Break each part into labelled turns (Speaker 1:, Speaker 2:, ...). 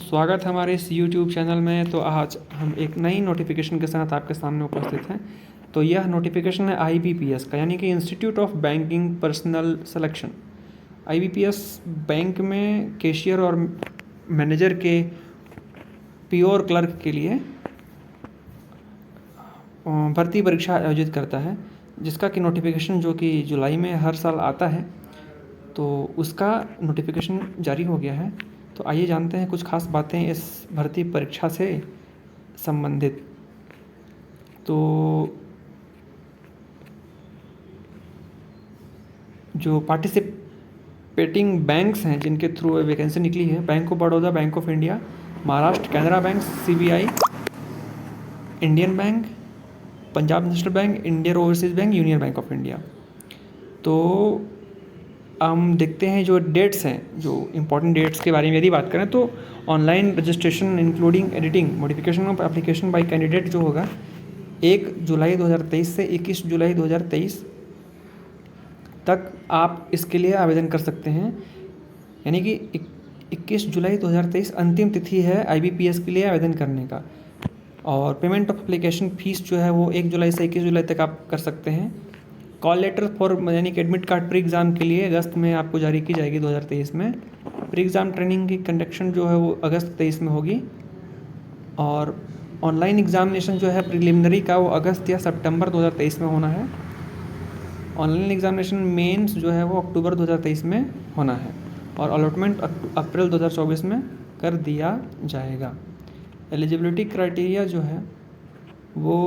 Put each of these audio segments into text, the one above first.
Speaker 1: स्वागत है हमारे इस YouTube चैनल में। तो आज हम एक नई नोटिफिकेशन के साथ आपके सामने उपस्थित हैं। तो यह नोटिफिकेशन है IBPS का, यानी कि institute of banking personal selection. IBPS bank में कैशियर और मैनेजर के प्योर क्लर्क के लिए भर्ती परीक्षा आयोजित करता है, जिसका कि नोटिफिकेशन जो कि जुलाई में हर साल आता है, तो उसका नोटिफिकेशन जारी हो गया है। तो आइए जानते हैं कुछ खास बातें इस भर्ती परीक्षा से संबंधित। तो जो पार्टिसिपेटिंग बैंक्स हैं जिनके थ्रू वैकेंसी निकली है, bank of Baroda, bank of India, Maharashtra Canara bank, CBI, Indian bank, Punjab national bank, Indian overseas bank, union bank of India. तो हम देखते हैं जो डेट्स हैं, जो इम्पोर्टेंट डेट्स के बारे में यदि बात करें तो online registration including editing modification of application by candidate जो होगा 1 जुलाई 2023 से 21 जुलाई 2023 तक आप इसके लिए आवेदन कर सकते हैं। यानी कि 21 जुलाई 2023 अंतिम तिथि है IBPS के लिए आवेदन करने का। और पेमेंट ऑफ एप्लीकेशन फ़ीस जो है वो 1 जुलाई से 21 जुलाई तक आप कर सकते हैं। कॉल लेटर फॉर यानी कि एडमिट कार्ड प्री एग्ज़ाम के लिए अगस्त में आपको जारी की जाएगी 2023 में। प्री एग्ज़ाम ट्रेनिंग की कंडक्शन जो है वो अगस्त 23 में होगी। और ऑनलाइन एग्ज़ामिनेशन जो है प्रिलिमिनरी का वो अगस्त या सितंबर 2023 में होना है। ऑनलाइन एग्ज़ामिनेशन मेंस जो है वो अक्टूबर 2023 में होना है। और अलॉटमेंट अप्रैल 2024 में कर दिया जाएगा। एलिजिबिलिटी क्राइटेरिया जो है वो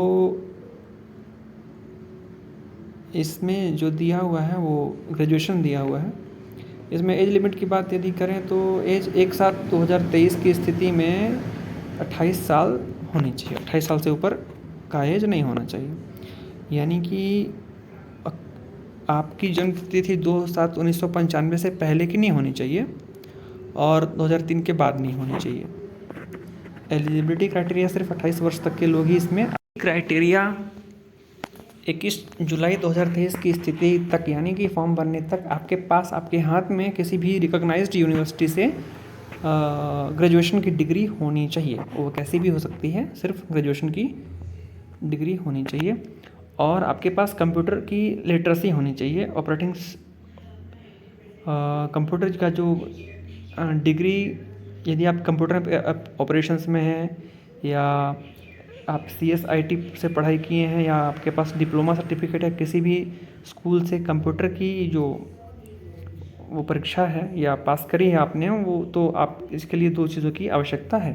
Speaker 1: इसमें जो दिया हुआ है वो ग्रेजुएशन दिया हुआ है। इसमें एज लिमिट की बात यदि करें तो एज 1/7/2023 की स्थिति में 28 साल होनी चाहिए। 28 साल से ऊपर का एज नहीं होना चाहिए। यानी कि आपकी जन्म तिथि 2/7/1995 से पहले की नहीं होनी चाहिए और 2003 के बाद नहीं होनी चाहिए। एलिजिबिलिटी क्राइटेरिया सिर्फ 28 वर्ष तक के लोग ही इसमें। क्राइटेरिया 21 जुलाई 2023 की स्थिति तक, यानी कि फॉर्म भरने तक आपके पास आपके हाथ में किसी भी रिकॉग्नाइज्ड यूनिवर्सिटी से ग्रेजुएशन की डिग्री होनी चाहिए। वो कैसी भी हो सकती है, सिर्फ ग्रेजुएशन की डिग्री होनी चाहिए। और आपके पास कंप्यूटर की लिटरेसी होनी चाहिए। कंप्यूटर का जो डिग्री, यदि आप कंप्यूटर ऑपरेशंस में हैं या आप CSIT से पढ़ाई किए हैं या आपके पास डिप्लोमा सर्टिफिकेट है किसी भी स्कूल से, कंप्यूटर की जो वो परीक्षा है या पास करी है आपने, वो तो आप इसके लिए 2 चीज़ों की आवश्यकता है।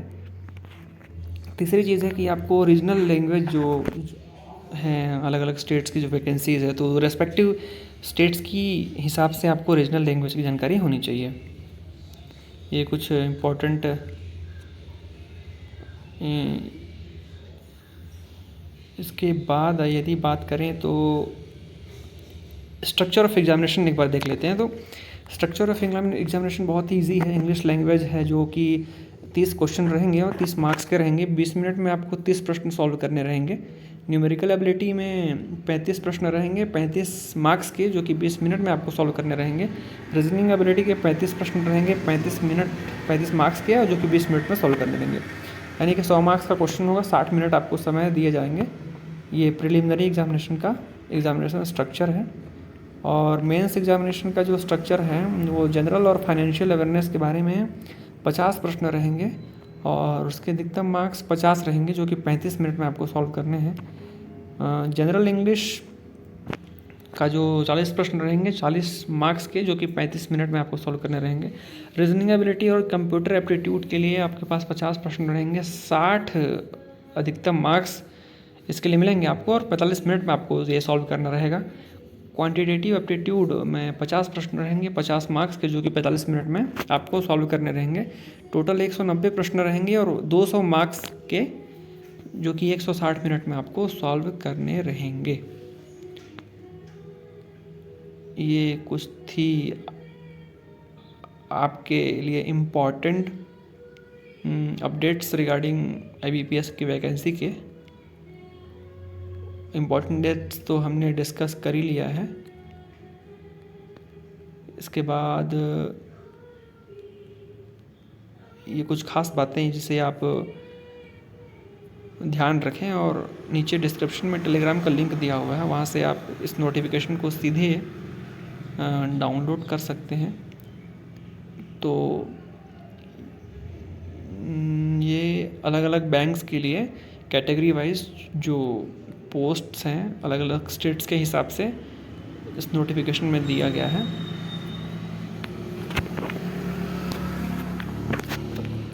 Speaker 1: तीसरी चीज़ है कि आपको रीजनल लैंग्वेज जो हैं, अलग अलग स्टेट्स की जो वैकेंसीज़ है, तो रेस्पेक्टिव स्टेट्स की हिसाब से आपको रीजनल लैंग्वेज की जानकारी होनी चाहिए। ये कुछ इम्पोर्टेंट इसके बाद यदि बात करें तो स्ट्रक्चर ऑफ एग्जामिनेशन एक बार देख लेते हैं। तो स्ट्रक्चर ऑफ एग्जामिनेशन बहुत ही ईजी है। इंग्लिश लैंग्वेज है जो कि 30 क्वेश्चन रहेंगे और 30 मार्क्स के रहेंगे। 20 मिनट में आपको 30 प्रश्न सॉल्व करने रहेंगे। न्यूमेरिकल एबिलिटी में 35 प्रश्न रहेंगे 35 मार्क्स के, जो कि 20 मिनट में आपको सॉल्व करने रहेंगे। रीजनिंग एबिलिटी के 35 प्रश्न रहेंगे 35 मार्क्स के, और जो कि 20 मिनट में सॉल्व करने रहेंगे। यानी कि 100 मार्क्स का क्वेश्चन होगा, 60 मिनट आपको समय दिए जाएंगे। ये प्रिलिमिनरी एग्जामिनेशन का एग्जामिनेशन स्ट्रक्चर है। और मेंस एग्जामिनेशन का जो स्ट्रक्चर है वो जनरल और फाइनेंशियल अवेयरनेस के बारे में 50 प्रश्न रहेंगे और उसके अधिकतम मार्क्स 50 रहेंगे, जो कि 35 मिनट में आपको सॉल्व करने हैं। जनरल इंग्लिश का जो 40 प्रश्न रहेंगे 40 मार्क्स के, जो कि 35 मिनट में आपको सॉल्व करने रहेंगे। रीजनिंग एबिलिटी और कंप्यूटर एप्टीट्यूड के लिए आपके पास 50 प्रश्न रहेंगे, 60 अधिकतम मार्क्स इसके लिए मिलेंगे आपको, और 45 मिनट में आपको ये सॉल्व करना रहेगा। क्वांटिटेटिव एप्टीट्यूड में 50 प्रश्न रहेंगे 50 मार्क्स के, जो कि 45 मिनट में आपको सॉल्व करने रहेंगे। टोटल 190 प्रश्न रहेंगे और 200 मार्क्स के, जो कि 160 मिनट में आपको सॉल्व करने रहेंगे। ये कुछ थी आपके लिए इम्पॉर्टेंट अपडेट्स रिगार्डिंग IBPS की वैकेंसी के। इम्पॉर्टेंट डेट्स तो हमने डिस्कस कर ही लिया है। इसके बाद ये कुछ खास बातें हैं जिसे आप ध्यान रखें। और नीचे डिस्क्रिप्शन में टेलीग्राम का लिंक दिया हुआ है, वहाँ से आप इस नोटिफिकेशन को सीधे डाउनलोड कर सकते हैं। तो ये अलग अलग बैंक्स के लिए कैटेगरी वाइज जो पोस्ट्स हैं अलग अलग स्टेट्स के हिसाब से इस नोटिफिकेशन में दिया गया है।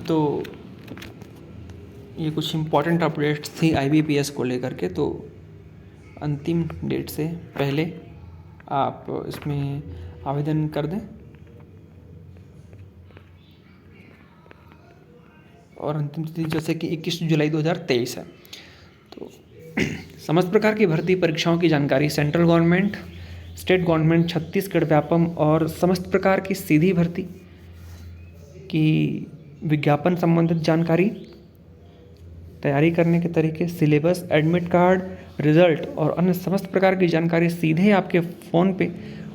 Speaker 1: तो ये कुछ इम्पॉर्टेंट अपडेट्स थी IBPS को लेकर के। तो अंतिम डेट से पहले आप इसमें आवेदन कर दें और अंतिम तिथि जैसे कि 21 जुलाई 2023 है। तो समस्त प्रकार की भर्ती परीक्षाओं की जानकारी, central government, state government, Chhattisgarh Vyapam और समस्त प्रकार की सीधी भर्ती की विज्ञापन संबंधित जानकारी, तैयारी करने के तरीके, सिलेबस, एडमिट कार्ड, रिजल्ट और अन्य समस्त प्रकार की जानकारी सीधे आपके फ़ोन पे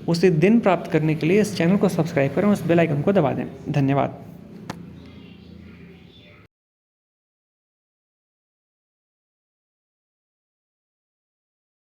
Speaker 1: उसी दिन प्राप्त करने के लिए इस चैनल को सब्सक्राइब करें और उस बेल आइकन को दबा दें। धन्यवाद।